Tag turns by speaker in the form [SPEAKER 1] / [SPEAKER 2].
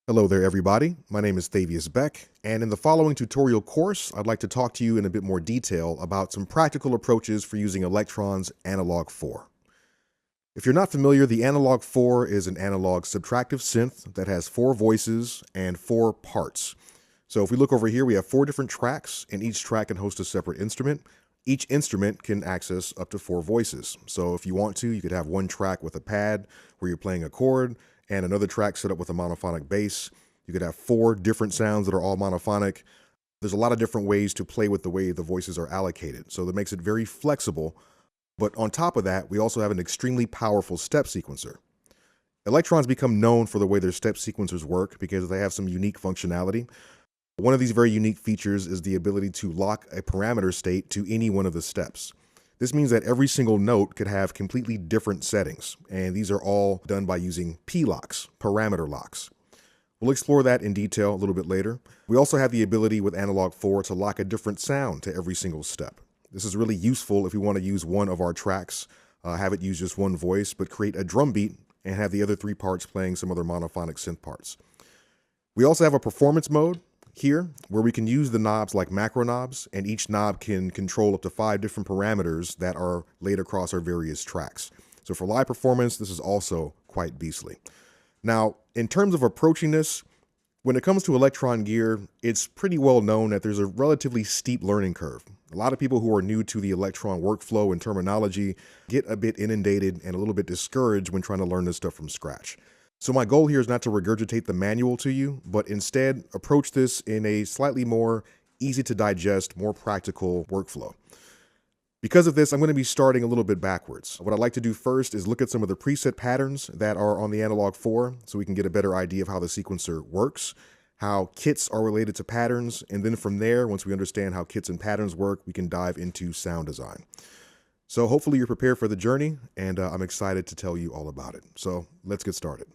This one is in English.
[SPEAKER 1] Hello there, everybody. My name is Thavius Beck, and in the following tutorial course, I'd like to talk to you in a bit more detail about some practical approaches for using Elektron's Analog 4. If you're not familiar, the Analog 4 is an analog subtractive synth that has 4 voices and 4 parts. So if we look over here, we have 4 different tracks, and each track can host a separate instrument. Each instrument can access up to 4 voices. So if you want to, you could have one track with a pad where you're playing a chord, and another track set up with a monophonic bass. You could have 4 different sounds that are all monophonic. There's a lot of different ways to play with the way the voices are allocated. So that makes it very flexible. But on top of that, we also have an extremely powerful step sequencer. Elektrons become known for the way their step sequencers work because they have some unique functionality. One of these very unique features is the ability to lock a parameter state to any one of the steps. This means that every single note could have completely different settings, and these are all done by using P-locks, parameter locks. We'll explore that in detail a little bit later. We also have the ability with Analog 4 to lock a different sound to every single step. This is really useful if we want to use one of our tracks, have it use just one voice, but create a drum beat and have the other 3 parts playing some other monophonic synth parts. We also have a performance mode here, where we can use the knobs like macro knobs, and each knob can control up to 5 different parameters that are laid across our various tracks. So for live performance, this is also quite beastly. Now, in terms of approaching this, when it comes to Elektron gear, it's pretty well known that there's a relatively steep learning curve. A lot of people who are new to the Elektron workflow and terminology get a bit inundated and a little bit discouraged when trying to learn this stuff from scratch. So my goal here is not to regurgitate the manual to you, but instead approach this in a slightly more easy to digest, more practical workflow. Because of this, I'm going to be starting a little bit backwards. What I'd like to do first is look at some of the preset patterns that are on the Analog 4 so we can get a better idea of how the sequencer works, how kits are related to patterns, and then from there, once we understand how kits and patterns work, we can dive into sound design. So hopefully you're prepared for the journey, and I'm excited to tell you all about it. So let's get started.